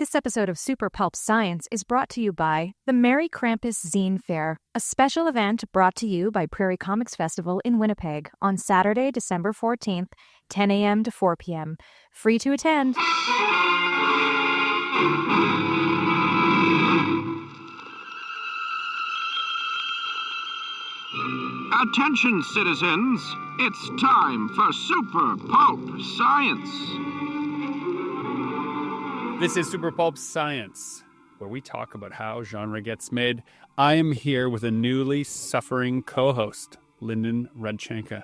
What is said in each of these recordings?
This episode of Super Pulp Science is brought to you by the Merry Krampus Zine Fair, a special event brought to you by Prairie Comics Festival in Winnipeg on Saturday, December 14th, 10 a.m. to 4 p.m. Free to attend. Attention, citizens. It's time for Super Pulp Science. This is Super Pulp Science, where we talk about how genre gets made. I am here with a newly suffering co-host, Lyndon Redchenka.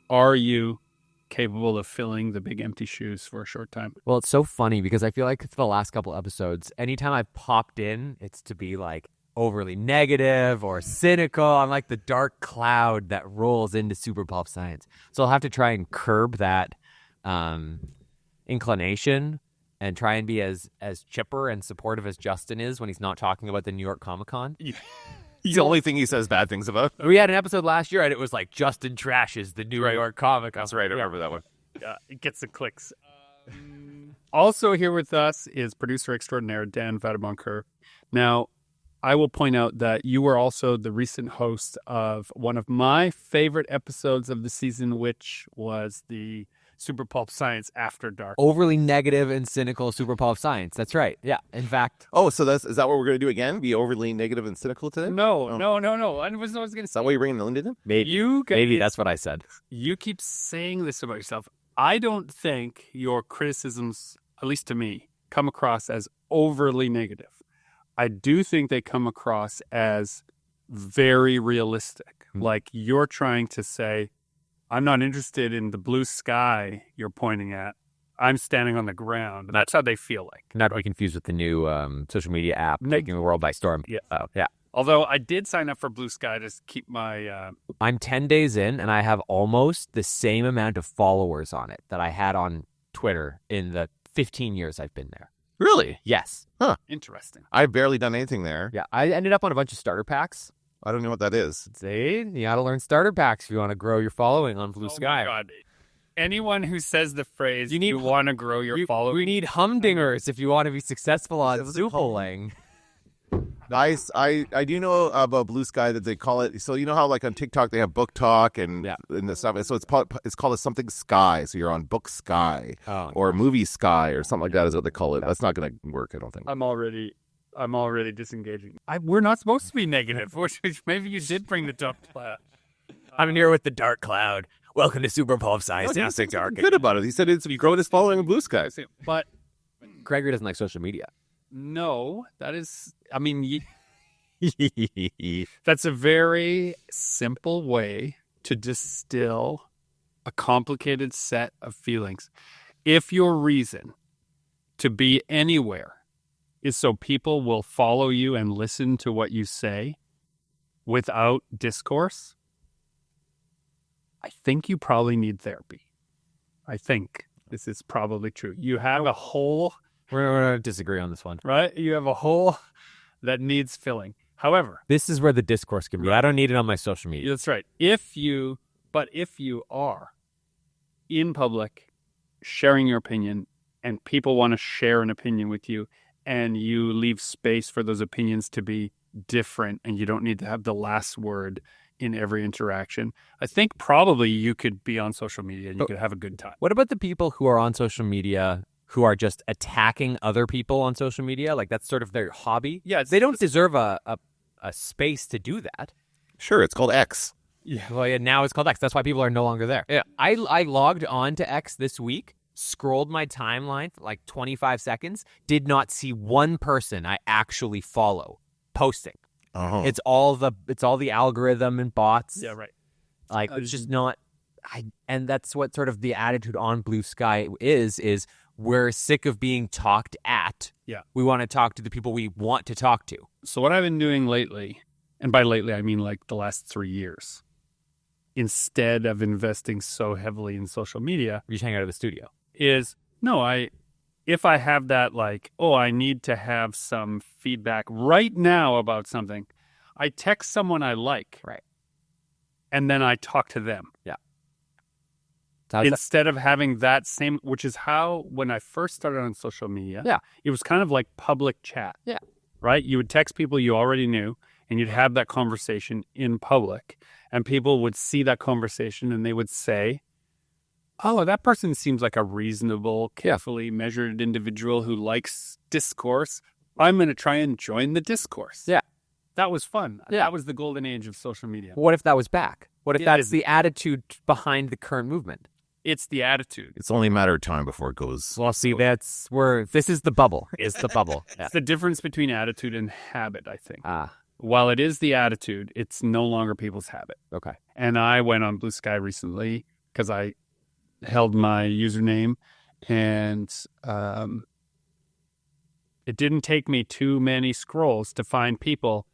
Are you capable of filling the big empty shoes for a short time? Well, it's so funny because I feel like for the last couple episodes, anytime I've popped in, it's to be like overly negative or cynical. I'm like the dark cloud that rolls into Super Pulp Science. So I'll have to try and curb that inclination and try and be as chipper and supportive as Justin is when he's not talking about the New York Comic Con. He's the only thing he says bad things about. We had an episode last year and it was like Justin trashes the New York Comic Con. That's right, I remember that one. Yeah, it gets the clicks. Also here with us is producer extraordinaire Dan Vadeboncoeur. Now, I will point out that you were also the recent host of one of my favorite episodes of the season, which was the Super Pulp Science After Dark. Overly negative and cynical Super Pulp Science. That's right. Yeah. In fact. Oh, so is that what we're going to do again? Be overly negative and cynical today? No. I was going to Is say. that why you're bringing Lyndon in? Maybe that's what I said. You keep saying this about yourself. I don't think your criticisms, at least to me, come across as overly negative. I do think they come across as very realistic. Like you're trying to say, I'm not interested in the blue sky you're pointing at. I'm standing on the ground. And that's how they feel like. Not to be confused with the new social media app taking the world by storm. Yeah. Oh, yeah. Although I did sign up for Blue Sky to keep my... I'm 10 days in, and I have almost the same amount of followers on it that I had on Twitter in the 15 years I've been there. Really? Yes. Huh. Interesting. I've barely done anything there. Yeah, I ended up on a bunch of starter packs. I don't know what that is. See, you got to learn starter packs if you want to grow your following on Blue Sky. My God. Anyone who says the phrase, you want to grow your following... We need humdingers if you want to be successful on Zoopling. Nice. I do know about Blue Sky that they call it. So you know how like on TikTok they have Book Talk and the stuff. So it's called a something Sky. So you're on Book Sky or Movie Sky or something like that is what they call it. That's not going to work, I don't think. I'm already disengaging. We're not supposed to be negative. Maybe you did bring the dark cloud. I'm here with the dark cloud. Welcome to Super Pulp Science. He's good about it. He said it's if you grow this following in Blue Sky. But Gregory doesn't like social media. No, that is, that's a very simple way to distill a complicated set of feelings. If your reason to be anywhere is so people will follow you and listen to what you say without discourse, I think you probably need therapy. I think this is probably true. You have a hole. We're going to disagree on this one. Right? You have a hole that needs filling. However, this is where the discourse can be. I don't need it on my social media. That's right. If you are in public sharing your opinion and people want to share an opinion with you and you leave space for those opinions to be different and you don't need to have the last word in every interaction, I think probably you could be on social media and you could have a good time. What about the people who are on social media who are just attacking other people on social media? Like that's sort of their hobby. Yeah, they don't deserve a space to do that. Sure, it's called X. Yeah, well, yeah, now it's called X. That's why people are no longer there. Yeah, I logged on to X this week, scrolled my timeline for like 25 seconds, did not see one person I actually follow posting. Uh-huh. It's all the algorithm and bots. Yeah, right. Like it's just not. And that's what sort of the attitude on Blue Sky is. We're sick of being talked at. Yeah. We want to talk to the people we want to talk to. So what I've been doing lately, and by lately I mean like the last 3 years, instead of investing so heavily in social media, You just hang out at the studio. If I have that like, I need to have some feedback right now about something, I text someone I like. Right. And then I talk to them. Yeah. Instead of having that same, which is how, when I first started on social media, it was kind of like public chat. Yeah. Right? You would text people you already knew, and you'd have that conversation in public, and people would see that conversation and they would say, oh, that person seems like a reasonable, carefully measured individual who likes discourse. I'm going to try and join the discourse. Yeah. That was fun. Yeah. That was the golden age of social media. What if that was back? What if It that's is. the attitude behind the current movement? It's the attitude. It's only a matter of time before it goes. Well, see, this is the bubble. It's the bubble. Yeah. It's the difference between attitude and habit, I think. Ah, While it is the attitude, it's no longer people's habit. okay. And I went on Blue Sky recently because I held my username, and it didn't take me too many scrolls to find people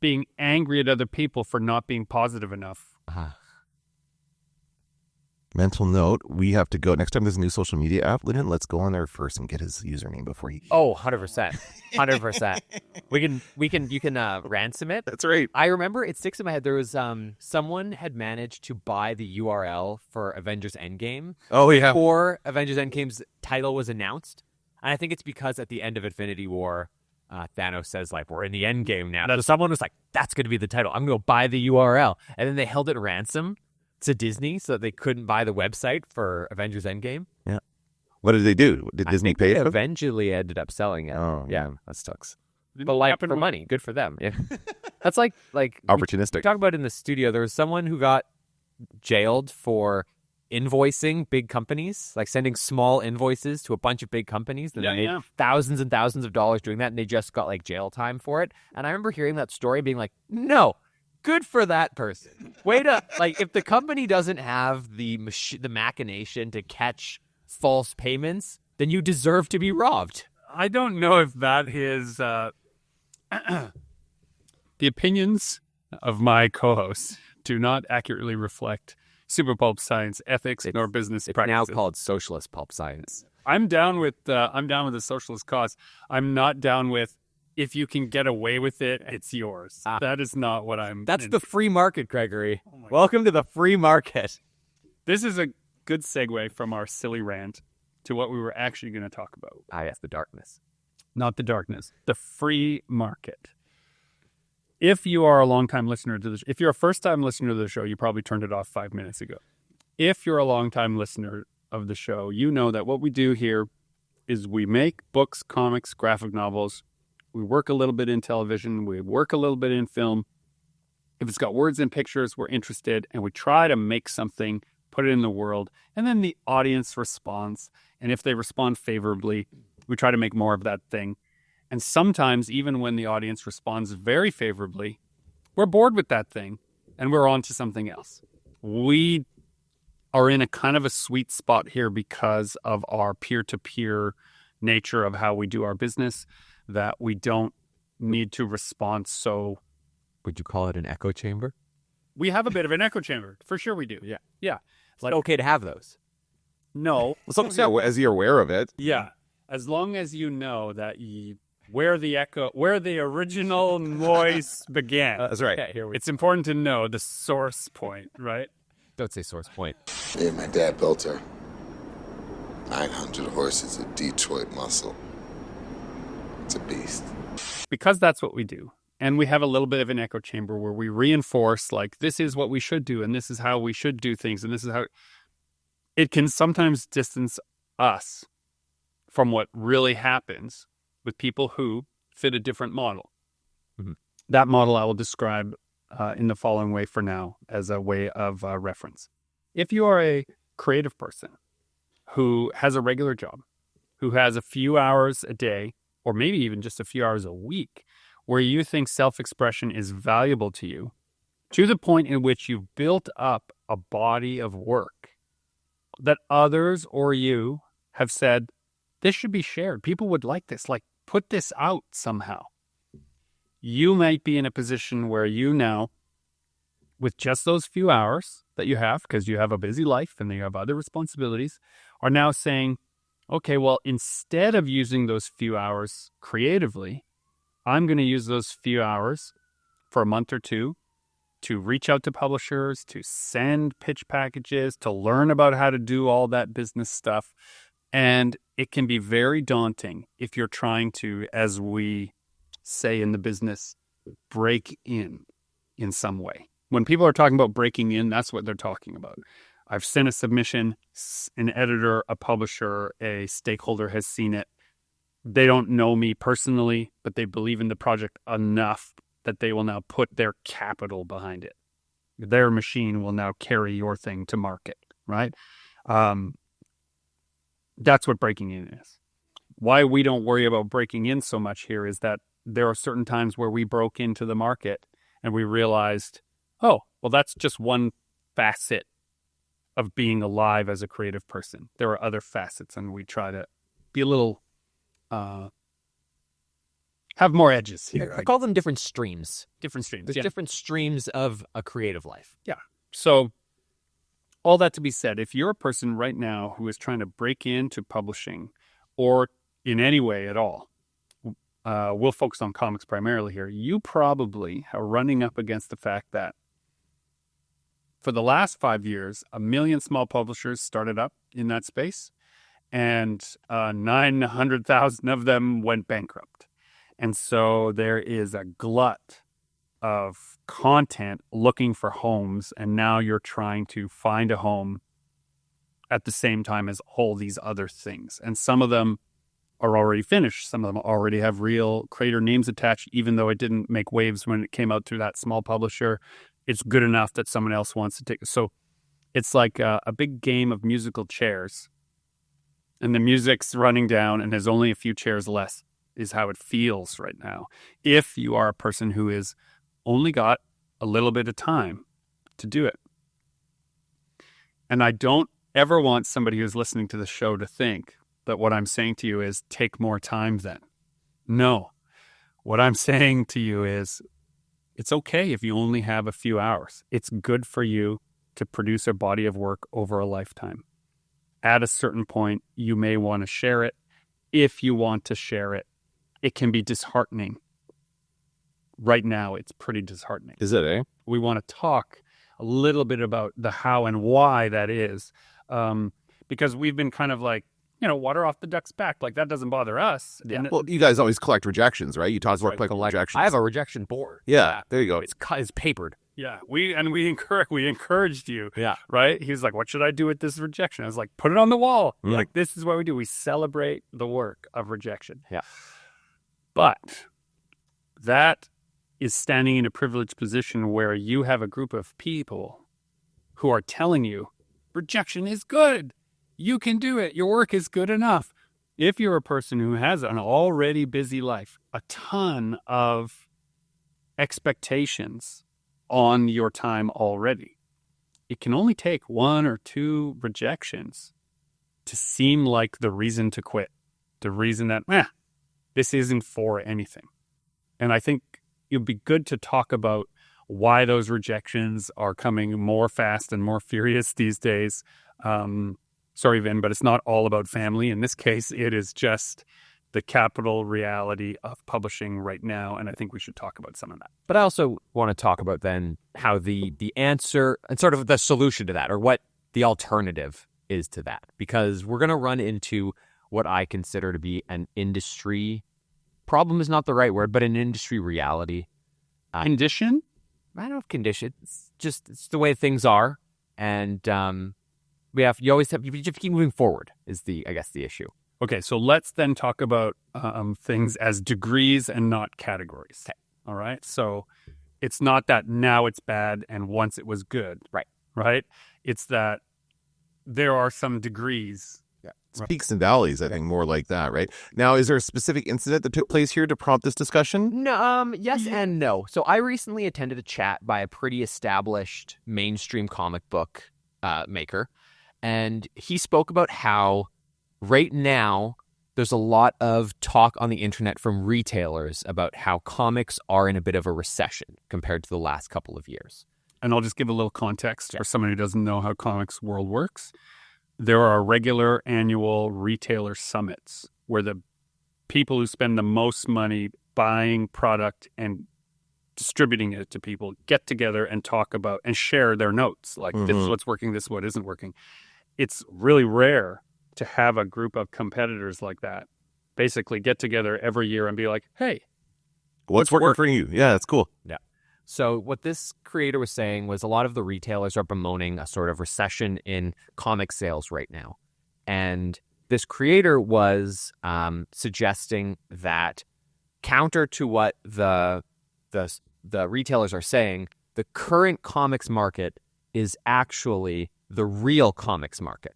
being angry at other people for not being positive enough. Mental note, we have to go. Next time there's a new social media app, Lyndon, let's go on there first and get his username before he... Oh, 100%. 100%. You can ransom it. That's right. I remember, it sticks in my head, there was someone had managed to buy the URL for Avengers Endgame. Oh, yeah. Before Avengers Endgame's title was announced. And I think it's because at the end of Infinity War, Thanos says, like, we're in the Endgame now. So someone was like, that's going to be the title. I'm going to buy the URL. And then they held it ransom to Disney so that they couldn't buy the website for Avengers Endgame. Yeah. What did they do? Did Disney pay They it? eventually ended up selling it. Oh, yeah. man, that sucks. But like for money, good for them. Yeah. That's like Opportunistic. We talk about in the studio. There was someone who got jailed for invoicing big companies, like sending small invoices to a bunch of big companies that made thousands and thousands of dollars doing that, and they just got like jail time for it. And I remember hearing that story, being like, no. Good for that person. Way to, like, if the company doesn't have the machination to catch false payments, then you deserve to be robbed. I don't know if that is the opinions of my co-hosts do not accurately reflect Super Pulp Science ethics nor business practices. It's now called socialist pulp science. I'm down with the socialist cause. I'm not down with, if you can get away with it, it's yours. That is not what I'm... That's the free market, Gregory. Welcome to the free market. This is a good segue from our silly rant to what we were actually going to talk about. Yes, the darkness. Not the darkness. The free market. If you are a long-time listener to this... If you're a first-time listener to the show, you probably turned it off 5 minutes ago. If you're a long-time listener of the show, you know that what we do here is we make books, comics, graphic novels. We work a little bit in television. We work a little bit in film. If it's got words and pictures, we're interested, and we try to make something, put it in the world, and then the audience responds. And if they respond favorably, we try to make more of that thing. And sometimes, even when the audience responds very favorably, we're bored with that thing, and we're on to something else. We are in a kind of a sweet spot here because of our peer-to-peer nature of how we do our business, that we don't need to respond so... Would you call it an echo chamber? We have a bit of an echo chamber. For sure we do. Yeah. Yeah. It's like, okay to have those. No. Well, as you're aware of it. Yeah. As long as you know that where the original noise began. That's right. Okay, It's important to know the source point, right? Don't say source point. Yeah, my dad built her. 900 horses of Detroit muscle. It's a beast. Because that's what we do. And we have a little bit of an echo chamber where we reinforce, like, this is what we should do, and this is how we should do things, and this is how... It can sometimes distance us from what really happens with people who fit a different model. Mm-hmm. That model I will describe in the following way for now as a way of reference. If you are a creative person who has a regular job, who has a few hours a day, or maybe even just a few hours a week, where you think self-expression is valuable to you, to the point in which you've built up a body of work that others or you have said, this should be shared. People would like this. Like, put this out somehow. You might be in a position where you now, with just those few hours that you have, because you have a busy life and you have other responsibilities, are now saying, okay, well, instead of using those few hours creatively, I'm going to use those few hours for a month or two to reach out to publishers, to send pitch packages, to learn about how to do all that business stuff. And it can be very daunting if you're trying to, as we say in the business, break in some way. When people are talking about breaking in, that's what they're talking about. I've sent a submission, an editor, a publisher, a stakeholder has seen it. They don't know me personally, but they believe in the project enough that they will now put their capital behind it. Their machine will now carry your thing to market, right? That's what breaking in is. Why we don't worry about breaking in so much here is that there are certain times where we broke into the market and we realized, oh, well, that's just one facet of being alive as a creative person. There are other facets, and we try to be a little, have more edges here. I call them different streams. Different streams. There's different streams of a creative life. Yeah. So all that to be said, if you're a person right now who is trying to break into publishing or in any way at all, we'll focus on comics primarily here, you probably are running up against the fact that for the last 5 years, 1 million small publishers started up in that space, and 900,000 of them went bankrupt. And so there is a glut of content looking for homes, and now you're trying to find a home at the same time as all these other things. And some of them are already finished. Some of them already have real creator names attached, even though it didn't make waves when it came out through that small publisher. It's good enough that someone else wants to take it. So it's like a big game of musical chairs, and the music's running down and there's only a few chairs less, is how it feels right now. If you are a person who is only got a little bit of time to do it. And I don't ever want somebody who's listening to the show to think that what I'm saying to you is take more time then. No. What I'm saying to you is it's okay if you only have a few hours. It's good for you to produce a body of work over a lifetime. At a certain point, you may want to share it. If you want to share it, it can be disheartening. Right now, it's pretty disheartening. Is it, eh? We want to talk a little bit about the how and why that is. Because we've been kind of like, water off the duck's back. Like, that doesn't bother us. Yeah. Well, you guys always collect rejections, right? You talk about rejections. I have a rejection board. Yeah, there you go. It's papered. Yeah, we encouraged you. Yeah. Right? He was like, what should I do with this rejection? I was like, put it on the wall. Yeah. Like, this is what we do. We celebrate the work of rejection. Yeah. But that is standing in a privileged position where you have a group of people who are telling you rejection is good. You can do it. Your work is good enough. If you're a person who has an already busy life, a ton of expectations on your time already, it can only take 1 or 2 rejections to seem like the reason to quit, the reason that, this isn't for anything. And I think it'd be good to talk about why those rejections are coming more fast and more furious these days. Sorry, Vin, but it's not all about family. In this case, it is just the capital reality of publishing right now, and I think we should talk about some of that. But I also want to talk about then how the answer and sort of the solution to that, or what the alternative is to that, because we're going to run into what I consider to be an industry problem is not the right word, but an industry reality. Condition? I don't know if condition. It's the way things are, and you have to keep moving forward is the issue. Okay, so let's then talk about things as degrees and not categories. Okay. All right? So it's not that now it's bad and once it was good. Right. Right? It's that there are some degrees. Yeah. It's peaks and valleys, I think, more like that, right? Now, is there a specific incident that took place here to prompt this discussion? No, yes and no. So I recently attended a chat by a pretty established mainstream comic book maker, and he spoke about how right now there's a lot of talk on the internet from retailers about how comics are in a bit of a recession compared to the last couple of years. And I'll just give a little context for someone who doesn't know how comics world works. There are regular annual retailer summits where the people who spend the most money buying product and distributing it to people, get together and talk about and share their notes. Like, this is what's working, this is what isn't working. It's really rare to have a group of competitors like that basically get together every year and be like, hey, what's working for you? Yeah, that's cool. Yeah. So what this creator was saying was a lot of the retailers are bemoaning a sort of recession in comic sales right now. And this creator was suggesting that counter to what the retailers are saying, the current comics market is actually the real comics market.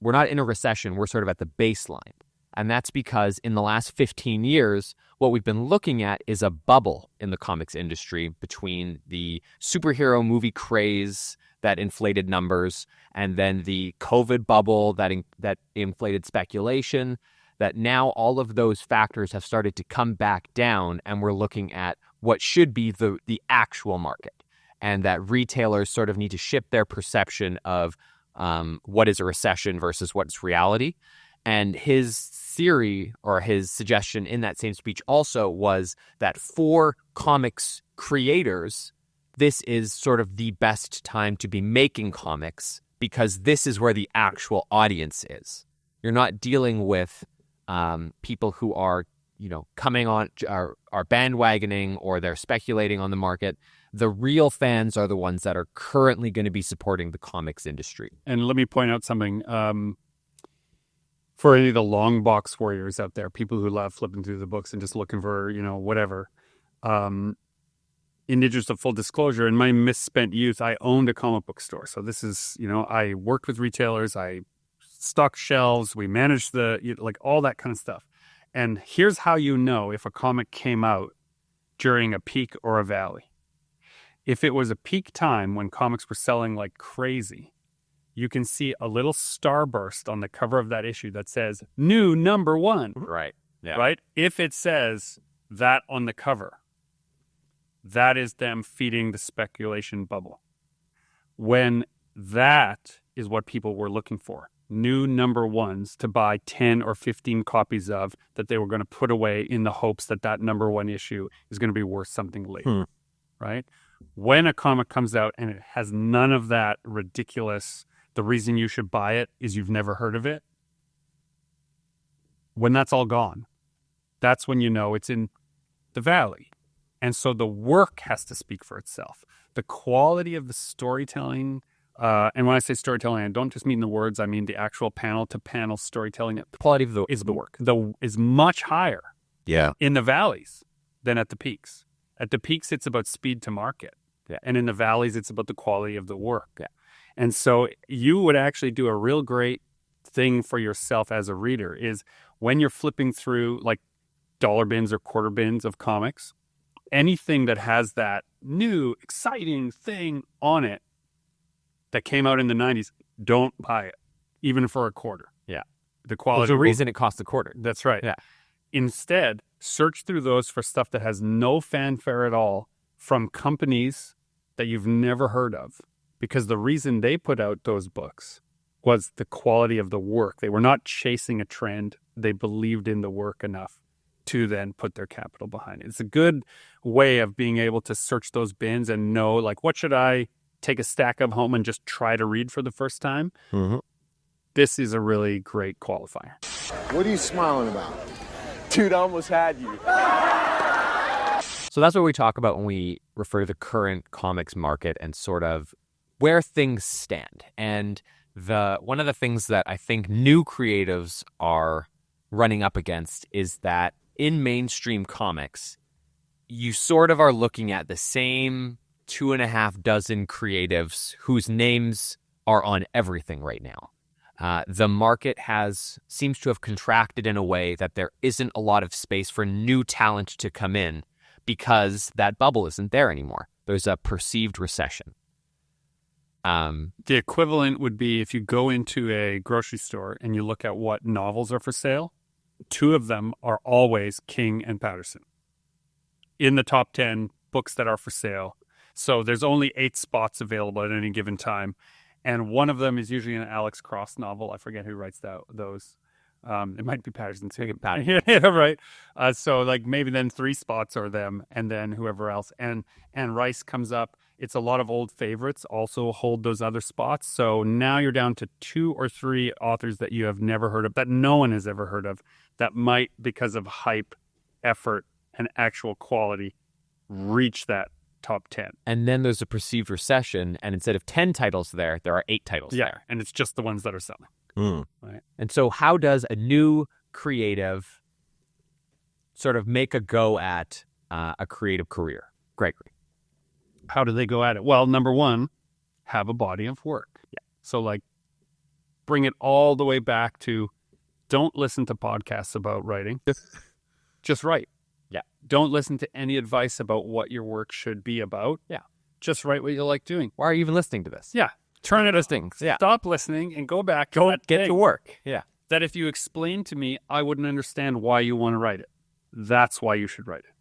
We're not in a recession. We're sort of at the baseline. And that's because in the last 15 years, what we've been looking at is a bubble in the comics industry between the superhero movie craze that inflated numbers and then the COVID bubble that inflated speculation, that now all of those factors have started to come back down, and we're looking at what should be the actual market, and that retailers sort of need to shift their perception of what is a recession versus what's reality. And his theory or his suggestion in that same speech also was that for comics creators, this is sort of the best time to be making comics because this is where the actual audience is. You're not dealing with people who are, coming on, are bandwagoning or they're speculating on the market. The real fans are the ones that are currently going to be supporting the comics industry. And let me point out something. For any of the long box warriors out there, people who love flipping through the books and just looking for, whatever. In the interest of full disclosure, in my misspent youth, I owned a comic book store. So this is, I worked with retailers, I stocked shelves, we managed all that kind of stuff. And here's how you know if a comic came out during a peak or a valley. If it was a peak time when comics were selling like crazy, you can see a little starburst on the cover of that issue that says new number 1. Right. Yeah. Right? If it says that on the cover, that is them feeding the speculation bubble. When that is what people were looking for, new number 1s to buy 10 or 15 copies of that they were going to put away in the hopes that number 1 issue is going to be worth something later. Right? When a comic comes out and it has none of that ridiculous, the reason you should buy it is you've never heard of it. When that's all gone, that's when you know it's in the valley. And so the work has to speak for itself. The quality of the storytelling, and when I say storytelling, I don't just mean the words, I mean the actual panel-to-panel storytelling. The quality of the work is much higher in the valleys than at the peaks. At the peaks, it's about speed to market. Yeah. And in the valleys, it's about the quality of the work. Yeah. And so you would actually do a real great thing for yourself as a reader is when you're flipping through like dollar bins or quarter bins of comics, anything that has that new, exciting thing on it that came out in the 90s, don't buy it, even for a quarter. Yeah. The quality. There's a reason it costs a quarter. That's right. Yeah. Instead, search through those for stuff that has no fanfare at all from companies that you've never heard of. Because the reason they put out those books was the quality of the work. They were not chasing a trend. They believed in the work enough to then put their capital behind it. It's a good way of being able to search those bins and know, like, what should I take a stack of home and just try to read for the first time? Mm-hmm. This is a really great qualifier. What are you smiling about? Dude, I almost had you. So that's what we talk about when we refer to the current comics market and sort of where things stand. And one of the things that I think new creatives are running up against is that in mainstream comics, you sort of are looking at the same 2.5 dozen creatives whose names are on everything right now. The market seems to have contracted in a way that there isn't a lot of space for new talent to come in because that bubble isn't there anymore. There's a perceived recession. The equivalent would be if you go into a grocery store and you look at what novels are for sale, 2 of them are always King and Patterson in the top 10 books that are for sale. So there's only 8 spots available at any given time. And one of them is usually an Alex Cross novel. I forget who writes those. It might be Patterson too. Patterson. Yeah, right. So like maybe then 3 spots are them, and then whoever else. And Rice comes up. It's a lot of old favorites also hold those other spots. So now you're down to 2 or 3 authors that you have never heard of, that no one has ever heard of, that might, because of hype, effort, and actual quality, reach that top 10. And then there's a perceived recession, and instead of 10 titles there are 8 titles there. And it's just the ones that are selling. Right. And so how does a new creative sort of make a go at a creative career? Gregory. How do they go at it? Well, number one, have a body of work. Yeah. So like bring it all the way back to don't listen to podcasts about writing. Just write. Yeah. Don't listen to any advice about what your work should be about. Yeah. Just write what you like doing. Why are you even listening to this? Yeah. Turn it Listening. Yeah. Stop listening and go back. Get to work. Yeah. That if you explain to me, I wouldn't understand why you want to write it. That's why you should write it.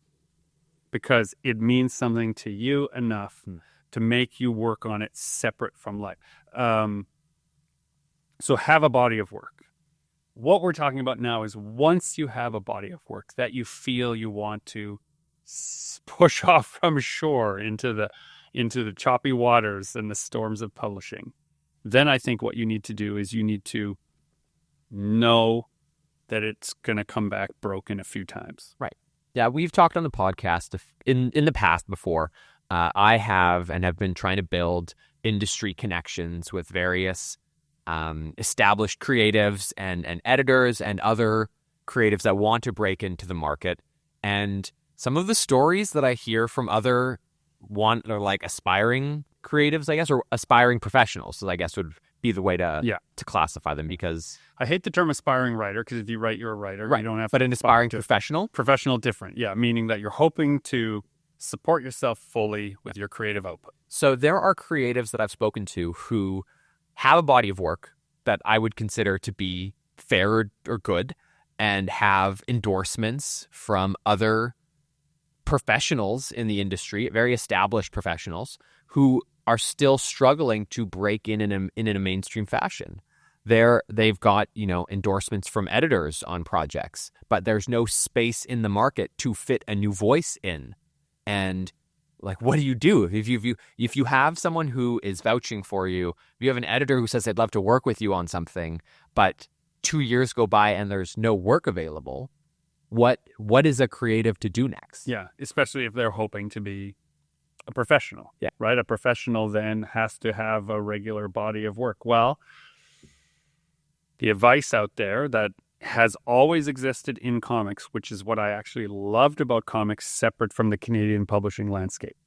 Because it means something to you enough to make you work on it separate from life. So have a body of work. What we're talking about now is once you have a body of work that you feel you want to push off from shore into the choppy waters and the storms of publishing, then I think what you need to do is you need to know that it's going to come back broken a few times. Right. Yeah, we've talked on the podcast in the past before. I have been trying to build industry connections with various established creatives and editors and other creatives that want to break into the market. And some of the stories that I hear from other like aspiring creatives, I guess, or aspiring professionals, so I guess would be the way to classify them, because I hate the term aspiring writer, because if you write, you're a writer. Right. You don't have but to an aspiring professional? Professional, different. Yeah, meaning that you're hoping to support yourself fully with your creative output. So there are creatives that I've spoken to who have a body of work that I would consider to be fair or good, and have endorsements from other professionals in the industry, very established professionals, who are still struggling to break in a mainstream fashion. They've got, endorsements from editors on projects, but there's no space in the market to fit a new voice in. And like, what do you do if you have someone who is vouching for you? If you have an editor who says they'd love to work with you on something, but 2 years go by and there's no work available, what is a creative to do next? Yeah, especially if they're hoping to be a professional. Yeah. Right? A professional then has to have a regular body of work. Well, the advice out there that has always existed in comics, which is what I actually loved about comics separate from the Canadian publishing landscape.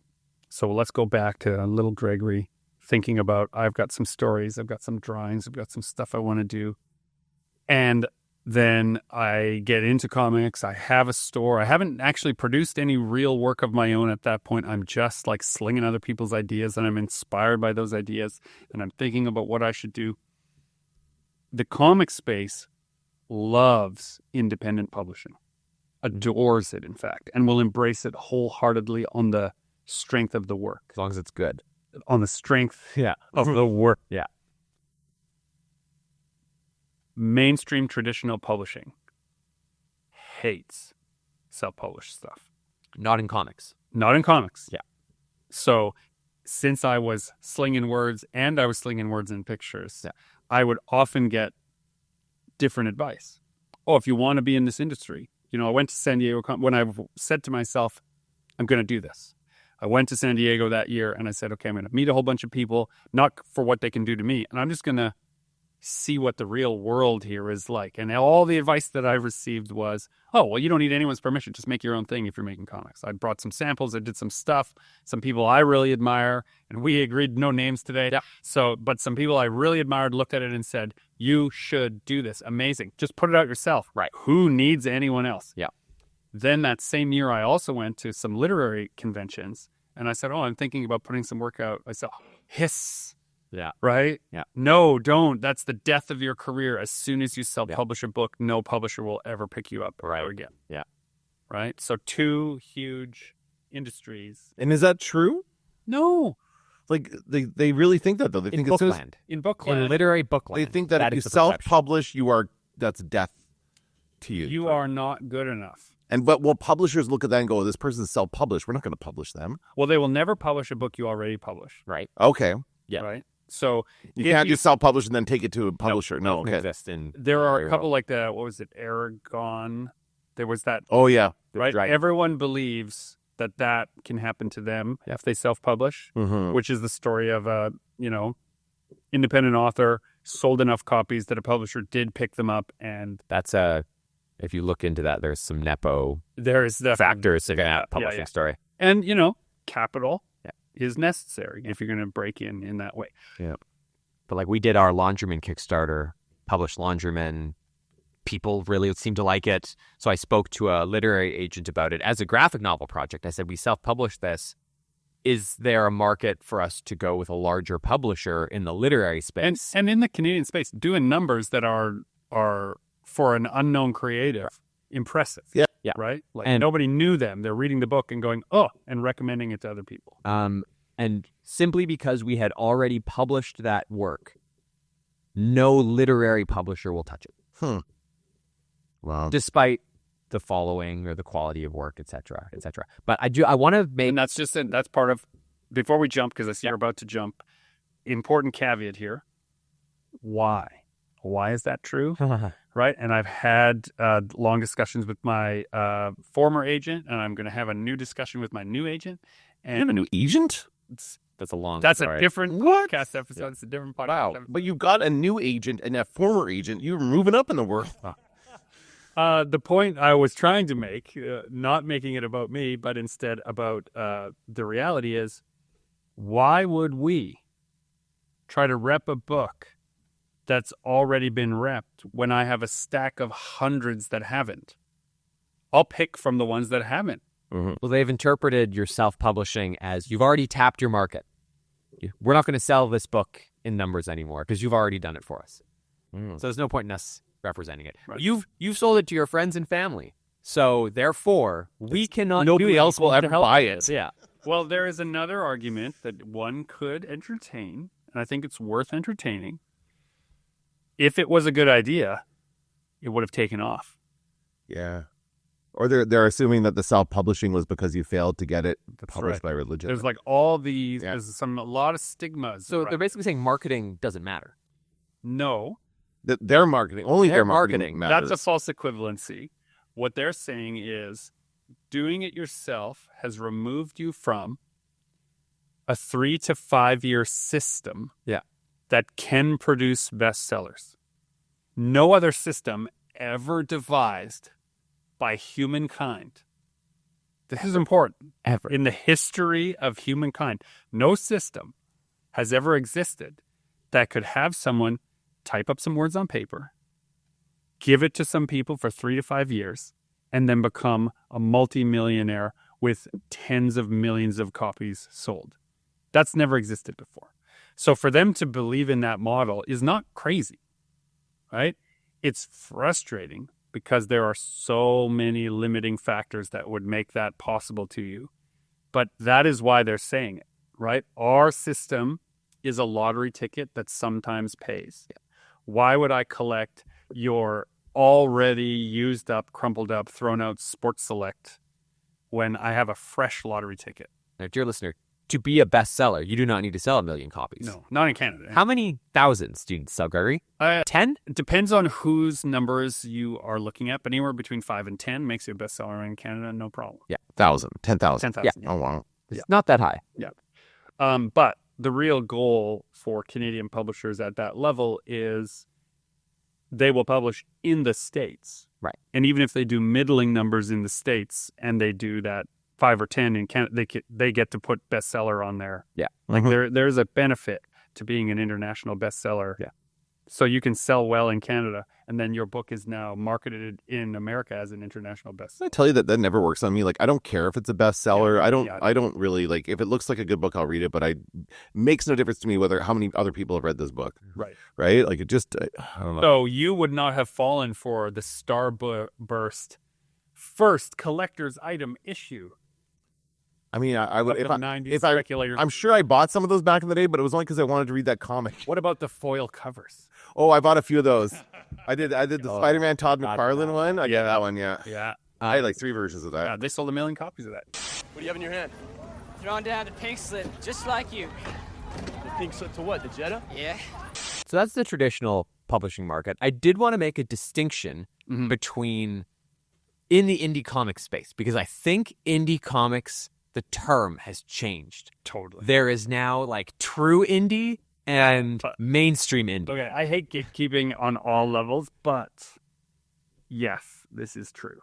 So let's go back to little Gregory thinking about, I've got some stories, I've got some drawings, I've got some stuff I want to do. And then I get into comics. I have a store. I haven't actually produced any real work of my own at that point. I'm just like slinging other people's ideas, and I'm inspired by those ideas, and I'm thinking about what I should do. The comic space loves independent publishing, adores it, in fact, and will embrace it wholeheartedly on the strength of the work. As long as it's good. On the strength of the work. Yeah. Mainstream traditional publishing hates self-published stuff. Not in comics. Not in comics. Yeah. So since I was slinging words and I was slinging words in pictures, I would often get different advice. Oh, if you want to be in this industry, I went to San Diego when I said to myself, I'm going to do this. I went to San Diego that year and I said, okay, I'm going to meet a whole bunch of people, not for what they can do to me. And I'm just going to see what the real world here is like. And all the advice that I received was, oh, well, you don't need anyone's permission. Just make your own thing if you're making comics. I brought some samples. I did some stuff. Some people I really admire, and we agreed no names today. Yeah. So, but some people I really admired looked at it and said, you should do this. Amazing. Just put it out yourself. Right. Who needs anyone else? Yeah. Then that same year, I also went to some literary conventions, and I said, oh, I'm thinking about putting some work out. I said, hiss. Yeah. Right? Yeah. No, don't. That's the death of your career. As soon as you self-publish a book, no publisher will ever pick you up ever again. Yeah. Right? So 2 huge industries. And is that true? No. Like, they really think that, though. They think Bookland. In Bookland. In literary Bookland. They think that if you is the perception. self-publish, that's death. to you. You are not good enough. But will publishers look at that and go, this person's self-published. We're not going to publish them. Well, they will never publish a book you already published. Right. Okay. Yeah. Right. So you can't just self-publish and then take it to a publisher. No. Okay. There are a couple like what was it? Aragon. There was that. Oh, yeah. Right. Everyone believes that can happen to them if they self-publish, which is the story of a, independent author sold enough copies that a publisher did pick them up. And that's if you look into that, there's some Nepo factors in that publishing story. And, capital is necessary if you're going to break in that way. Yeah. But like we did our Laundryman Kickstarter, published Laundryman. People really seem to like it. So I spoke to a literary agent about it as a graphic novel project. I said, we self-published this. Is there a market for us to go with a larger publisher in the literary space? And in the Canadian space, doing numbers that are for an unknown creative, impressive. Yeah. Right? And nobody knew them. They're reading the book and going, and recommending it to other people. And simply because we had already published that work, no literary publisher will touch it. Wow. Despite the following or the quality of work, et cetera, et cetera. But I want to make... And that's part of... Before we jump, because I see you're about to jump, important caveat here. Why? Why is that true? Right? And I've had long discussions with my former agent, and I'm going to have a new discussion with my new agent. And you have a new agent? That's a different podcast episode. Yeah. It's a different podcast. Wow. Episode. But you've got a new agent and a former agent. You're moving up in the world. The point I was trying to make, not making it about me, but instead about the reality is, why would we try to rep a book that's already been repped when I have a stack of hundreds that haven't? I'll pick from the ones that haven't. Mm-hmm. Well, they've interpreted your self-publishing as you've already tapped your market. We're not going to sell this book in numbers anymore because you've already done it for us. So there's no point in us representing it. Right. You've sold it to your friends and family. So therefore, we cannot. Nobody else will ever buy it. Yeah. Well, there is another argument that one could entertain, and I think it's worth entertaining. If it was a good idea, it would have taken off. Yeah. Or they're assuming that the self-publishing was because you failed to get it published by religion. There's like all these, there's a lot of stigmas. So they're basically saying marketing doesn't matter. No. Their marketing, only their marketing matters. That's a false equivalency. What they're saying is doing it yourself has removed you from a 3 to 5 year system that can produce bestsellers. No other system ever devised by humankind. This is important. Ever. In the history of humankind, no system has ever existed that could have someone type up some words on paper, give it to some people for 3 to 5 years, and then become a multimillionaire with tens of millions of copies sold. That's never existed before. So for them to believe in that model is not crazy, right? It's frustrating because there are so many limiting factors that would make that possible to you. But that is why they're saying it, right? Our system is a lottery ticket that sometimes pays. Yeah. Why would I collect your already used up, crumpled up, thrown out Sports Select when I have a fresh lottery ticket? Now, dear listener, to be a bestseller, you do not need to sell 1 million copies. No, not in Canada. How many thousands do you sell, Gregory? 10? It depends on whose numbers you are looking at, but anywhere between 5 and 10 makes you a bestseller in Canada, no problem. Yeah. 10,000. 10,000. Yeah. Oh, wow. It's not that high. Yeah. But the real goal for Canadian publishers at that level is they will publish in the States. Right. And even if they do middling numbers in the States and they do that 5 or 10 in Canada, they get to put bestseller on there. Yeah. Like there's a benefit to being an international bestseller. Yeah. So you can sell well in Canada, and then your book is now marketed in America as an international bestseller. I tell you that never works on me. Like, I don't care if it's a bestseller. I don't really, like, if it looks like a good book, I'll read it, but it makes no difference to me how many other people have read this book. Right. Right? Like, it just, I don't know. So you would not have fallen for the Starburst first collector's item issue. I mean, I would Like if the I 90s if I speculators. I'm sure I bought some of those back in the day, but it was only because I wanted to read that comic. What about the foil covers? Oh, I bought a few of those. I did the Spider-Man Todd McFarlane one. I got that one. Yeah. Yeah. I had like 3 versions of that. Yeah, they sold 1 million copies of that. What do you have in your hand? Throwing down the pink slip, just like you. The pink slip to what? The Jetta? Yeah. So that's the traditional publishing market. I did want to make a distinction between in the indie comic space, because I think indie comics, the term has changed. Totally. There is now like true indie and mainstream indie. Okay, I hate gatekeeping on all levels, but yes, this is true.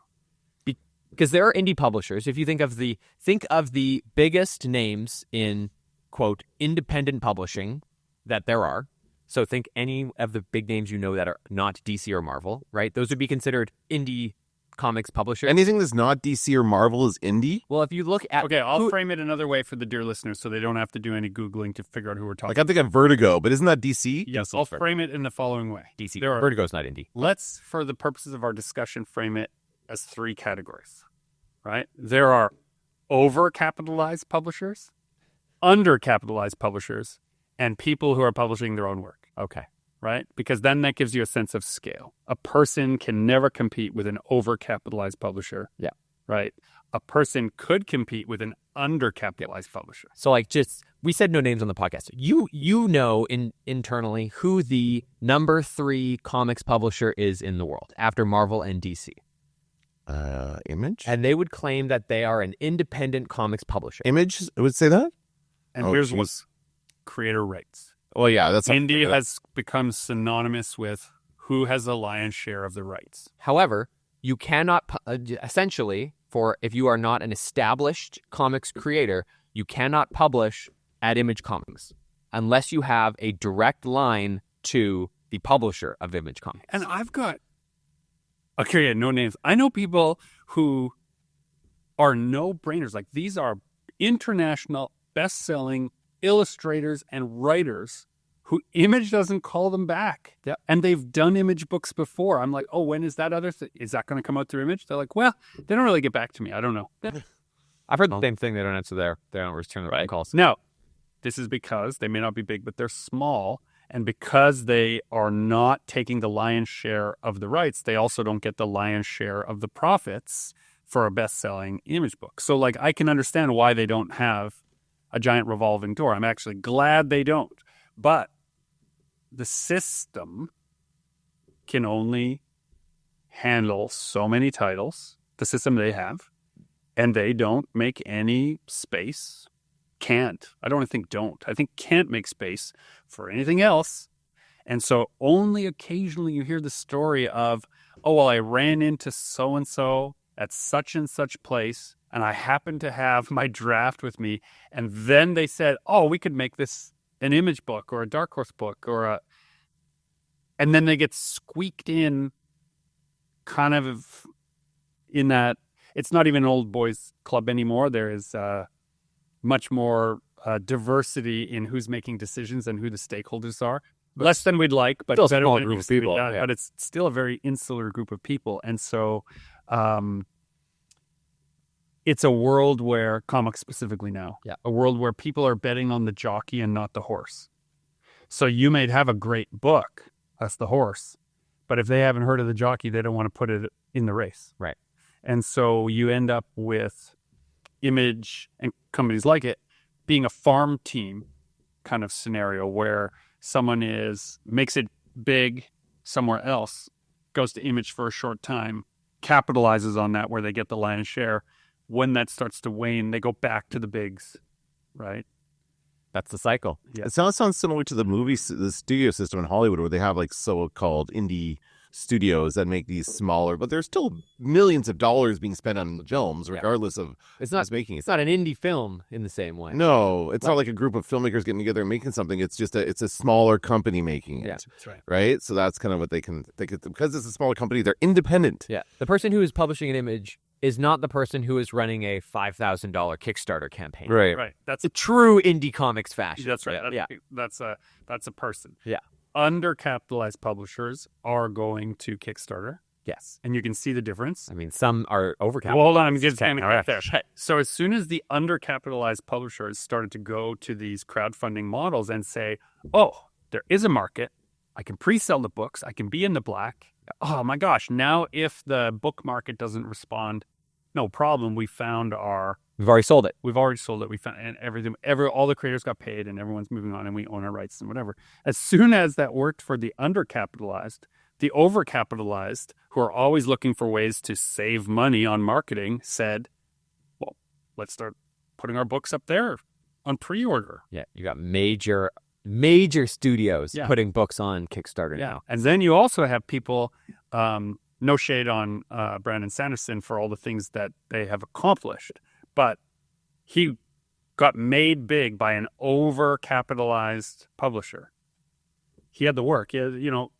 Because there are indie publishers. If you think of the biggest names in, quote, independent publishing that there are. So think any of the big names that are not DC or Marvel, right? Those would be considered indie comics publishers. Anything that's not DC or Marvel is indie? Well, if you look at... Okay, I'll frame it another way for the dear listeners so they don't have to do any Googling to figure out who we're talking Like I'm thinking Vertigo, but isn't that DC? Yes, I'll frame it in the following way. DC. There are, Vertigo's not indie. let's, for the purposes of our discussion, frame it as 3 categories, right? There are over-capitalized publishers, under-capitalized publishers, and people who are publishing their own work. Okay. Right? Because then that gives you a sense of scale. A person can never compete with an over-capitalized publisher. Yeah. Right? A person could compete with an under-capitalized publisher. So like we said no names on the podcast. You know internally who the number 3 comics publisher is in the world after Marvel and DC. Image? And they would claim that they are an independent comics publisher. Image would say that? And Oh, here's geez. what: creator rights. Well, yeah, that's Indie has become synonymous with who has the lion's share of the rights. However, you cannot essentially, if you are not an established comics creator, you cannot publish at Image Comics unless you have a direct line to the publisher of Image Comics. And I've got, okay, yeah, no names. I know people who are no-brainers. Like, these are international best-selling illustrators and writers who Image doesn't call them back. Yeah. And they've done Image books before. I'm like, oh, when is that other thing? Is that going to come out through Image? They're like, well, they don't really get back to me. I don't know. I've heard the same thing. They don't answer they don't return the phone calls. No, this is because they may not be big, but they're small. And because they are not taking the lion's share of the rights, they also don't get the lion's share of the profits for a best-selling Image book. So, like, I can understand why they don't have a giant revolving door. I'm actually glad they don't. But the system can only handle so many titles, the system they have, and they don't make any space. Can't. I don't think don't. I think can't make space for anything else. And so only occasionally you hear the story of, oh, well, I ran into so-and-so at such and such place, and I happened to have my draft with me, and then they said, oh, we could make this an Image book or a Dark Horse book and then they get squeaked in kind of in that it's not even an old boys club anymore. There is much more diversity in who's making decisions and who the stakeholders are. Less than we'd like, but still a better small than it group of used to be. people. Yeah, Yeah. But it's still a very insular group of people. And so it's a world where, comics specifically now, a world where people are betting on the jockey and not the horse. So you may have a great book, that's the horse, but if they haven't heard of the jockey, they don't want to put it in the race. Right. And so you end up with Image and companies like it being a farm team kind of scenario where someone makes it big somewhere else, goes to Image for a short time, capitalizes on that where they get the lion's share. When that starts to wane, they go back to the bigs, right? That's the cycle. Yeah. It sounds similar to the studio system in Hollywood, where they have like so-called indie studios that make these smaller, but there's still millions of dollars being spent on films, regardless of It's not who's making it. It's not an indie film in the same way. No, it's not like a group of filmmakers getting together and making something. It's just it's a smaller company making it. Yeah. That's right. Right? So that's kind of what they can because it's a smaller company, they're independent. Yeah. The person who is publishing an Image is not the person who is running a $5,000 Kickstarter campaign. Right. Right. That's It's a true indie comics fashion. That's right. Yeah. That's a person. Yeah. Undercapitalized publishers are going to Kickstarter. Yes. And you can see the difference. I mean, some are overcapitalized. Well, hold on, I'm just Okay. getting there. So as soon as the undercapitalized publishers started to go to these crowdfunding models and say, oh, there is a market, I can pre-sell the books, I can be in the black. Oh my gosh, now if the book market doesn't respond, no problem, We've already sold it. we found, and everything, all the creators got paid and everyone's moving on and we own our rights and whatever. As soon as that worked for the undercapitalized, the overcapitalized, who are always looking for ways to save money on marketing, said, well, let's start putting our books up there on pre-order. Yeah, you got major studios putting books on Kickstarter now. And then you also have people, no shade on Brandon Sanderson for all the things that they have accomplished, but he got made big by an overcapitalized publisher. He had the work. He had,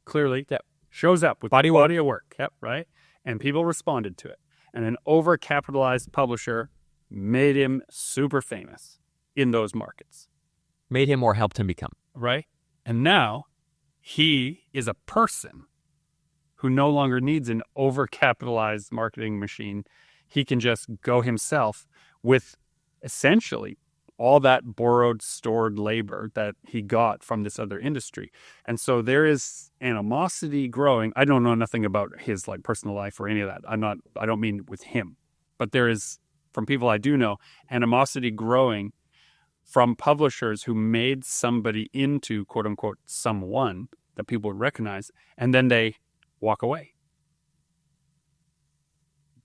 clearly shows up with body of work. Yep, right? And people responded to it. And an overcapitalized publisher made him super famous in those markets. Made him or helped him become. Right? And now he is a person who no longer needs an overcapitalized marketing machine. He can just go himself with essentially all that borrowed, stored labor that he got from this other industry. And so there is animosity growing. I don't know nothing about his personal life or any of that. I don't mean with him, but there is, from people I do know, animosity growing from publishers who made somebody into, quote unquote, someone that people would recognize, and then they walk away.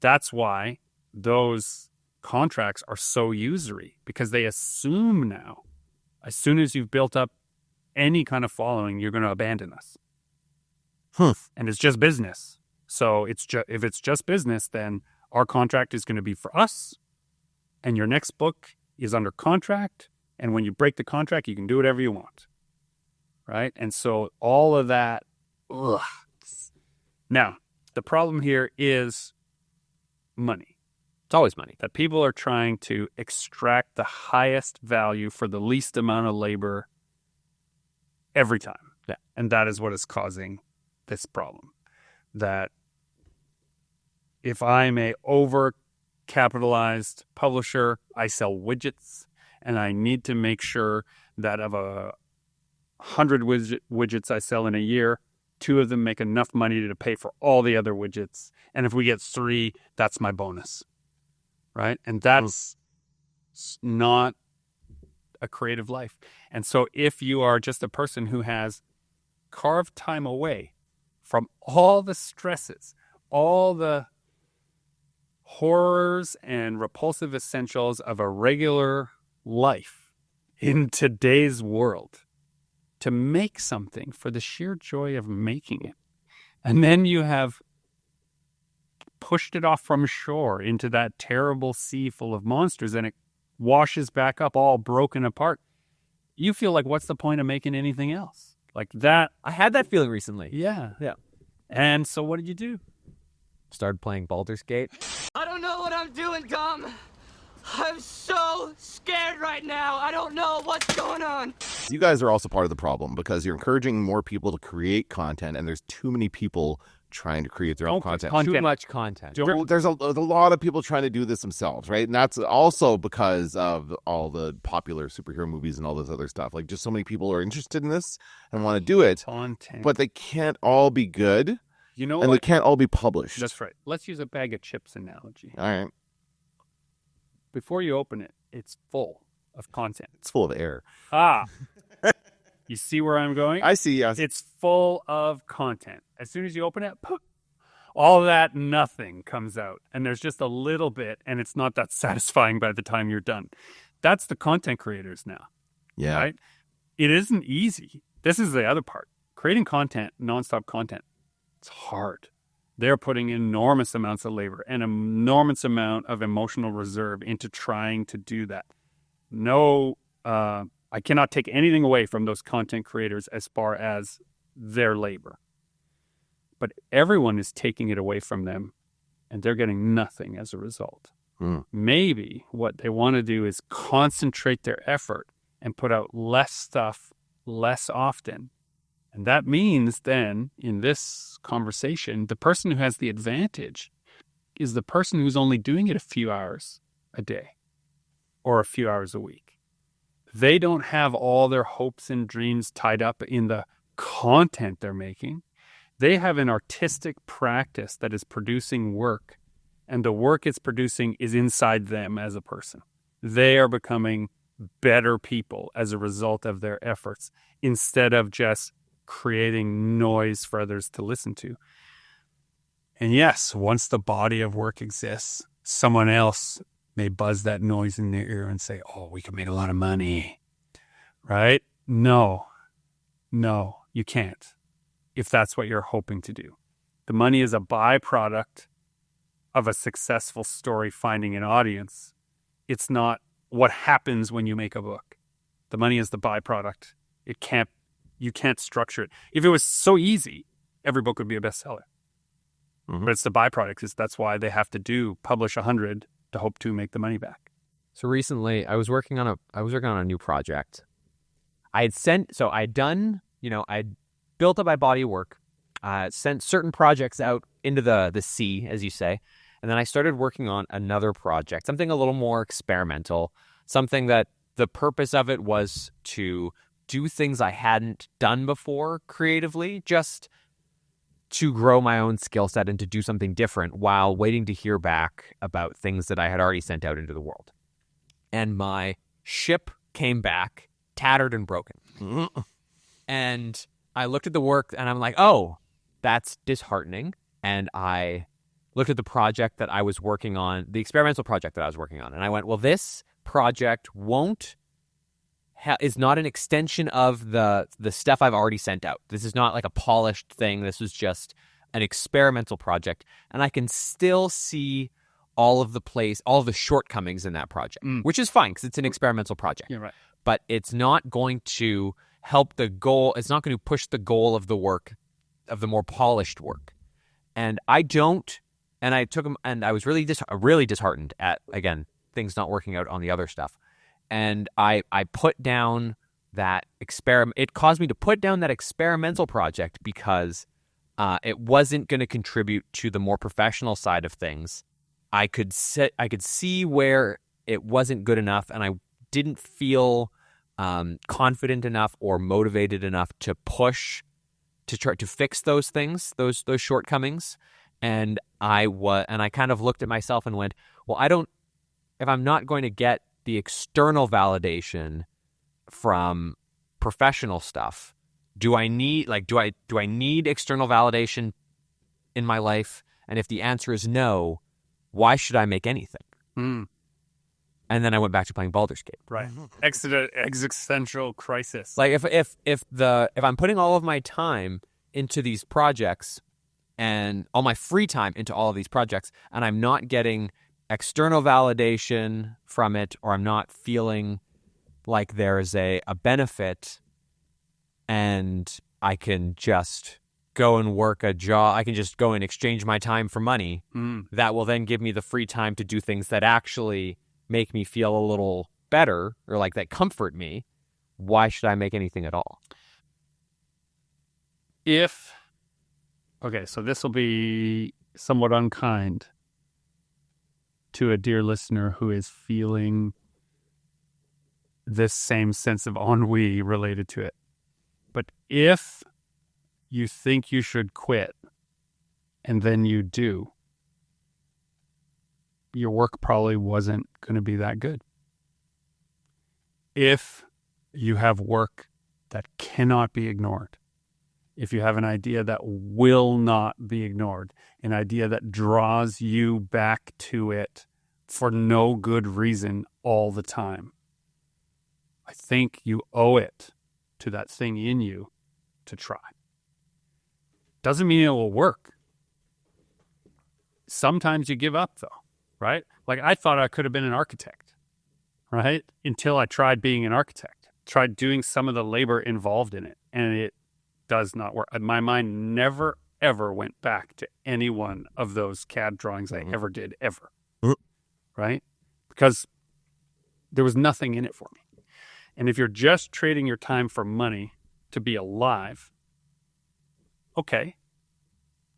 That's why those contracts are so usury, because they assume now, as soon as you've built up any kind of following, you're going to abandon us. And it's just business. So if it's just business, then our contract is going to be for us, and your next book is under contract, and when you break the contract, you can do whatever you want. Right? And so all of that, ugh. Now, the problem here is money. It's always money. That people are trying to extract the highest value for the least amount of labor every time. Yeah. And that is what is causing this problem. That if I'm a overcapitalized publisher, I sell widgets, and I need to make sure that of 100 widgets I sell in a year, 2 of them make enough money to pay for all the other widgets. And if we get 3, that's my bonus. Right? And that's not a creative life. And so if you are just a person who has carved time away from all the stresses, all the horrors and repulsive essentials of a regular life in today's world, to make something for the sheer joy of making it, and then you have pushed it off from shore into that terrible sea full of monsters, and it washes back up all broken apart, you feel like, what's the point of making anything else? Like that. I had that feeling recently. Yeah. Yeah. And so what did you do? Started playing Baldur's Gate. I don't know what I'm doing, Dom. I'm so scared right now. I don't know what's going on. You guys are also part of the problem, because you're encouraging more people to create content, and there's too many people trying to create their own content. Too much content. There's a lot of people trying to do this themselves, right? And that's also because of all the popular superhero movies and all this other stuff. Like, just so many people are interested in this and want to do it, but they can't all be good. You know, and they can't all be published. That's right. Let's use a bag of chips analogy. All right. Before you open it, it's full of content. It's full of air. You see where I'm going? I see, yes. It's full of content. As soon as you open it, poof, all that nothing comes out. And there's just a little bit, and it's not that satisfying by the time you're done. That's the content creators now. Yeah. Right? It isn't easy. This is the other part. Creating content, nonstop content, it's hard. They're putting enormous amounts of labor and enormous amount of emotional reserve into trying to do that. No, I cannot take anything away from those content creators as far as their labor. But everyone is taking it away from them, and they're getting nothing as a result. Maybe what they want to do is concentrate their effort and put out less stuff less often, And that means then, in this conversation, the person who has the advantage is the person who's only doing it a few hours a day or a few hours a week. They don't have all their hopes and dreams tied up in the content they're making. They have an artistic practice that is producing work, and the work it's producing is inside them as a person. They are becoming better people as a result of their efforts instead of just creating noise for others to listen to. And yes, once the body of work exists, someone else may buzz that noise in their ear and say, oh, we can make a lot of money, right? No, you can't, if that's what you're hoping to do. The money is a byproduct of a successful story finding an audience. It's not what happens when you make a book. The money is the byproduct. You can't structure it. If it was so easy, every book would be a bestseller. But it's the byproduct. That's why they have to publish 100 to hope to make the money back. So recently, I was working on a new project. I'd built up my body of work, sent certain projects out into the sea, as you say, and then I started working on another project, something a little more experimental, something that the purpose of it was to do things I hadn't done before creatively, just to grow my own skill set and to do something different while waiting to hear back about things that I had already sent out into the world. And my ship came back tattered and broken. And I looked at the work and I'm like, oh, that's disheartening. And I looked at the project that I was working on, the experimental project that I was working on. And I went, well, this project is not an extension of the stuff I've already sent out. This is not like a polished thing. This was just an experimental project. And I can still see all of the shortcomings in that project, which is fine because it's an experimental project. You're right. But it's not going to help the goal. It's not going to push the goal of the work, of the more polished work. And I took them, and I was really disheartened at, again, things not working out on the other stuff. And I put down that experiment. It caused me to put down that experimental project because it wasn't going to contribute to the more professional side of things. I could see where it wasn't good enough, and I didn't feel confident enough or motivated enough to push to try to fix those things, those shortcomings. And I kind of looked at myself and went, well, if I'm not going to get the external validation from professional stuff, do I need external validation in my life? And if the answer is no, why should I make anything? And then I went back to playing Baldur's Gate. Right. Existential crisis. Like if I'm putting all of my time into these projects and all my free time into all of these projects, and I'm not getting external validation from it, or I'm not feeling like there's a benefit, and I can just go and work a job, I can just go and exchange my time for money, that will then give me the free time to do things that actually make me feel a little better, or like that comfort me. Why should I make anything at all? Okay, so this will be somewhat unkind to a dear listener who is feeling this same sense of ennui related to it. But if you think you should quit and then you do, your work probably wasn't going to be that good. If you have work that cannot be ignored, if you have an idea that will not be ignored, an idea that draws you back to it for no good reason all the time, I think you owe it to that thing in you to try. Doesn't mean it will work. Sometimes you give up, though, right? Like I thought I could have been an architect, right? Until I tried being an architect, tried doing some of the labor involved in it, and it does not work. My mind never, ever went back to any one of those CAD drawings I ever did, ever. Right? Because there was nothing in it for me. And if you're just trading your time for money to be alive, Okay.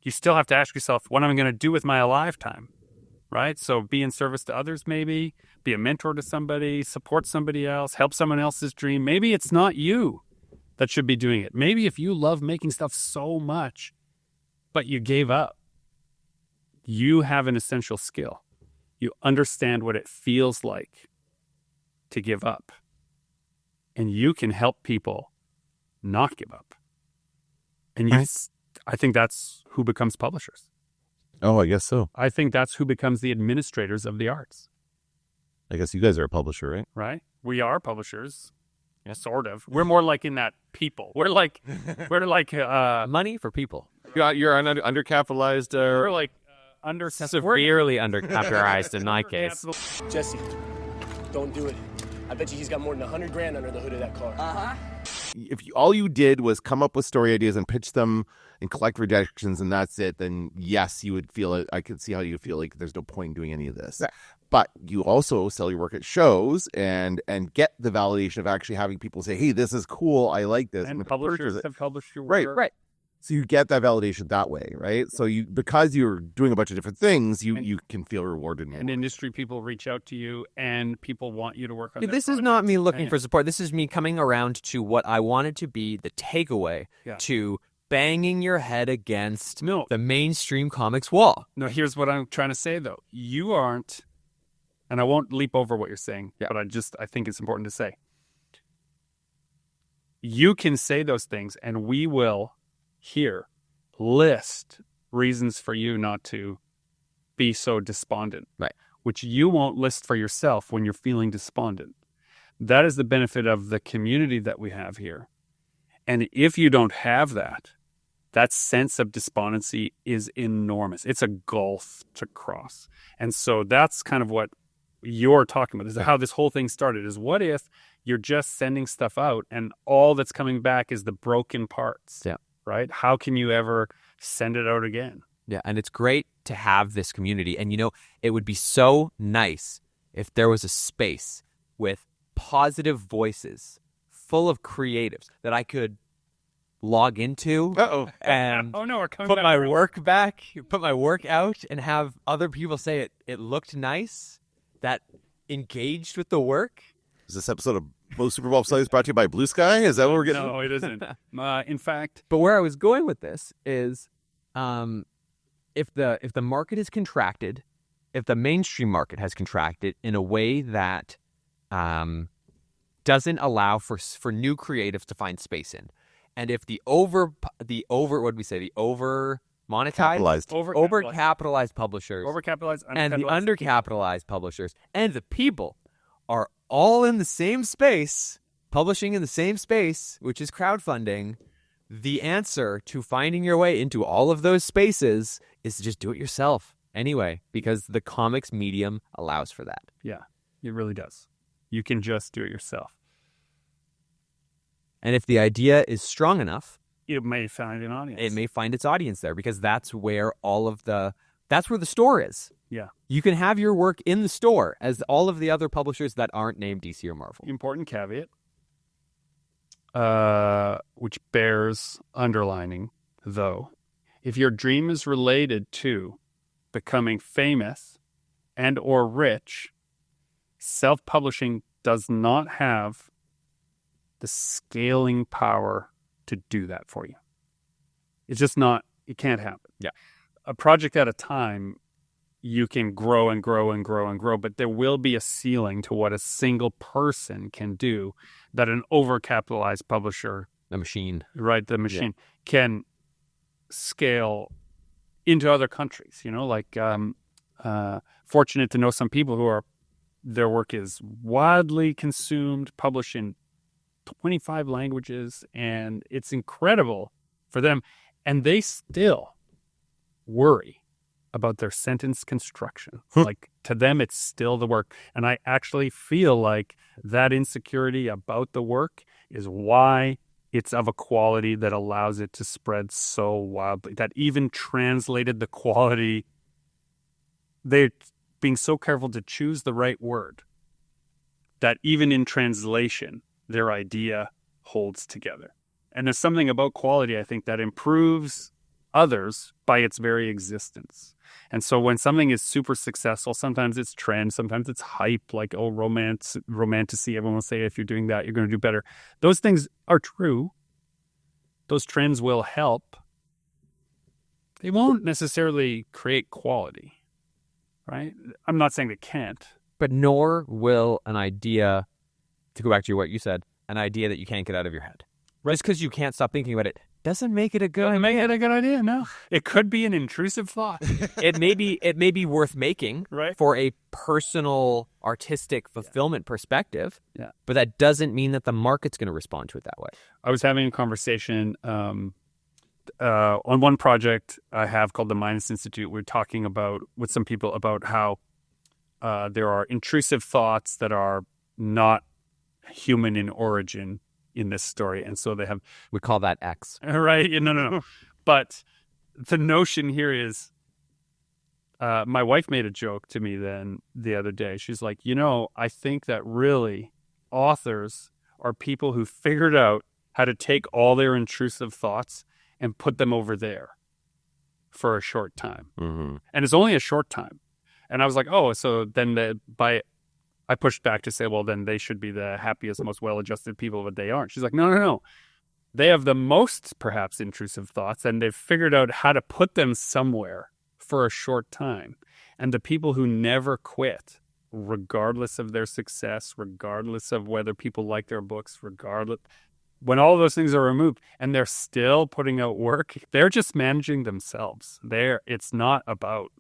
You still have to ask yourself, what am I going to do with my alive time? Right? So be in service to others, maybe. Be a mentor to somebody. Support somebody else. Help someone else's dream. Maybe it's not you that should be doing it. Maybe if you love making stuff so much, but you gave up, you have an essential skill. You understand what it feels like to give up. And you can help people not give up. And I think that's who becomes publishers. Oh, I guess so. I think that's who becomes the administrators of the arts. I guess you guys are a publisher, right? Right? We are publishers. Yeah, sort of. We're more like in that people. We're like Money for people. You're an undercapitalized. We're like Severely undercapitalized in my case. Jesse, don't do it. I bet you he's got more than $100,000 under the hood of that car. If all you did was come up with story ideas and pitch them and collect rejections and that's it, then yes, you would feel it. I could see how you feel like there's no point in doing any of this. Yeah. But you also sell your work at shows and get the validation of actually having people say, hey, this is cool. I like this. And publishers have published your work. Right. So you get that validation that way, right? So because you're doing a bunch of different things, you can feel rewarded. And industry people reach out to you and people want you to work on their This is not me looking for support. This is me coming around to what I wanted to be the takeaway to banging your head against the mainstream comics wall. No, here's what I'm trying to say, though. You aren't, and I won't leap over what you're saying, but I think it's important to say. You can say those things, and we will here list reasons for you not to be so despondent, right? Which you won't list for yourself when you're feeling despondent. That is the benefit of the community that we have here. And if you don't have that sense of despondency is enormous. It's a gulf to cross. And so that's kind of what you're talking about. This is how this whole thing started, is what if you're just sending stuff out and all that's coming back is the broken parts? Yeah. Right? How can you ever send it out again? Yeah, and it's great to have this community. And, it would be so nice if there was a space with positive voices, full of creatives that I could log into and put my work back, put my work out, and have other people say it looked nice, that engaged with the work. Is this episode of Most Super Bowl Studies brought to you by Blue Sky? Is that what we're getting? No, it isn't. In fact, but where I was going with this is, if the market is contracted, if the mainstream market has contracted in a way that doesn't allow for new creatives to find space in, and if the over monetized, overcapitalized publishers, and the undercapitalized publishers, and the people are all in the same space, publishing in the same space, which is crowdfunding, the answer to finding your way into all of those spaces is to just do it yourself anyway, because the comics medium allows for that. Yeah, it really does. You can just do it yourself. And if the idea is strong enough, it may find an audience. It may find its audience there, because that's where that's where the store is. Yeah. You can have your work in the store as all of the other publishers that aren't named DC or Marvel. Important caveat, which bears underlining, though. If your dream is related to becoming famous and or rich, self-publishing does not have the scaling power to do that for you. It's just not, it can't happen. Yeah. A project at a time, you can grow and grow and grow and grow, but there will be a ceiling to what a single person can do that an overcapitalized publisher, the machine, can scale into other countries. Fortunate to know some people who their work is widely consumed, published in 25 languages, and it's incredible for them. And they still worry about their sentence construction. Like, to them, it's still the work. And I actually feel like that insecurity about the work is why it's of a quality that allows it to spread so wildly, that even translated the quality, they're being so careful to choose the right word, that even in translation, their idea holds together. And there's something about quality, I think, that improves others by its very existence. And so when something is super successful, sometimes it's trend, sometimes it's hype, like, oh, romanticy. Everyone will say, if you're doing that, you're going to do better. Those things are true. Those trends will help. They won't necessarily create quality, right? I'm not saying they can't. But nor will an idea, to go back to what you said, an idea that you can't get out of your head. Right. Just because you can't stop thinking about it doesn't make it a good idea. Make it a good idea, no. It could be an intrusive thought. It may be worth making for a personal, artistic fulfillment perspective. Yeah. But that doesn't mean that the market's going to respond to it that way. I was having a conversation on one project I have called the Minus Institute. We're talking about with some people about how there are intrusive thoughts that are not human in origin in this story. And so they have... We call that X. Right? No. But the notion here is, my wife made a joke to me then the other day. She's like, I think that really authors are people who figured out how to take all their intrusive thoughts and put them over there for a short time. Mm-hmm. And it's only a short time. And I was like, oh, so then I pushed back to say, well, then they should be the happiest, most well-adjusted people, but they aren't. She's like, no. They have the most, perhaps, intrusive thoughts, and they've figured out how to put them somewhere for a short time. And the people who never quit, regardless of their success, regardless of whether people like their books, when all those things are removed and they're still putting out work, they're just managing themselves. It's not about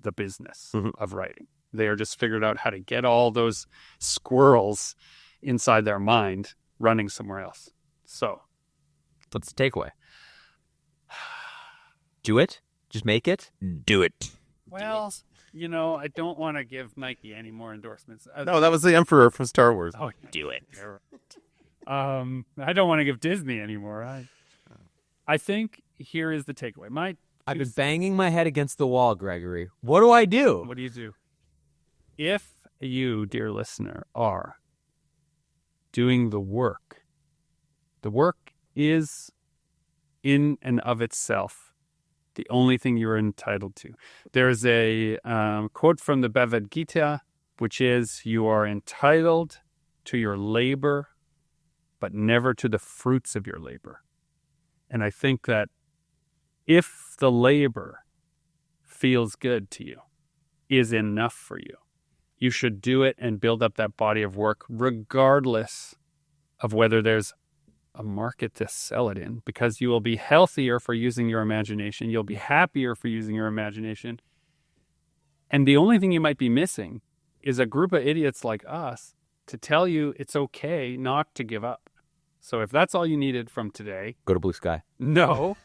the business of writing. They are just figured out how to get all those squirrels inside their mind running somewhere else. So that's the takeaway. Do it. Just make it. Do it. Well, I don't want to give Nike any more endorsements. No, that was the Emperor from Star Wars. Oh, do it. I don't want to give Disney anymore. I think here is the takeaway. I've been banging my head against the wall, Gregory. What do I do? What do you do? If you, dear listener, are doing the work is in and of itself the only thing you're entitled to. There's a quote from the Bhagavad Gita, which is, you are entitled to your labor, but never to the fruits of your labor. And I think that if the labor feels good to you, is enough for you, you should do it and build up that body of work regardless of whether there's a market to sell it in, because you will be healthier for using your imagination. You'll be happier for using your imagination. And the only thing you might be missing is a group of idiots like us to tell you it's okay not to give up. So if that's all you needed from today, go to Blue Sky. No,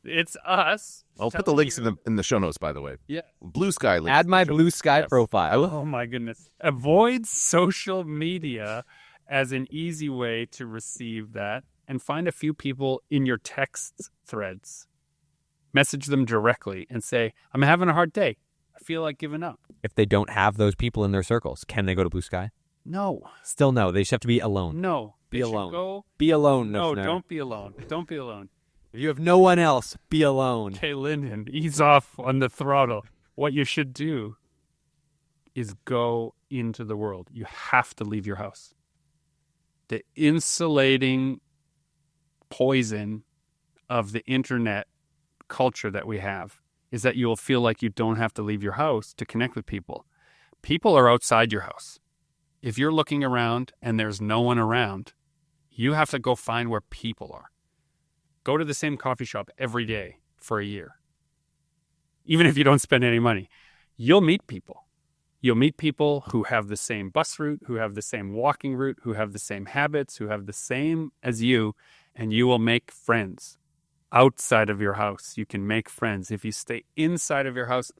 it's us. I'll put the links in the show notes, by the way. Yeah. Blue Sky links. Add my Blue Sky profile. Oh, my goodness. Avoid social media as an easy way to receive that, and find a few people in your text threads. Message them directly and say, I'm having a hard day. I feel like giving up. If they don't have those people in their circles, can they go to Blue Sky? No. Still no. They just have to be alone. No. Be alone. Be alone. No, don't be alone. Don't be alone. If you have no one else, be alone. Okay, Lyndon, ease off on the throttle. What you should do is go into the world. You have to leave your house. The insulating poison of the internet culture that we have is that you'll feel like you don't have to leave your house to connect with people. People are outside your house. If you're looking around and there's no one around, you have to go find where people are. Go to the same coffee shop every day for a year. Even if you don't spend any money, you'll meet people. You'll meet people who have the same bus route, who have the same walking route, who have the same habits, who have the same as you, and you will make friends. Outside of your house, you can make friends. If you stay inside of your house,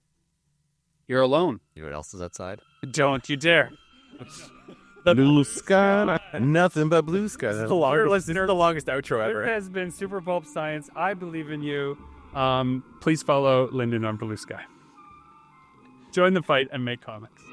you're alone. You know what else is outside? Don't you dare. Blue sky, nothing but blue sky. This is the longest outro ever. It has been Super Pulp Science. I believe in you. Please follow Lyndon on Blue Sky. Join the fight and make comics.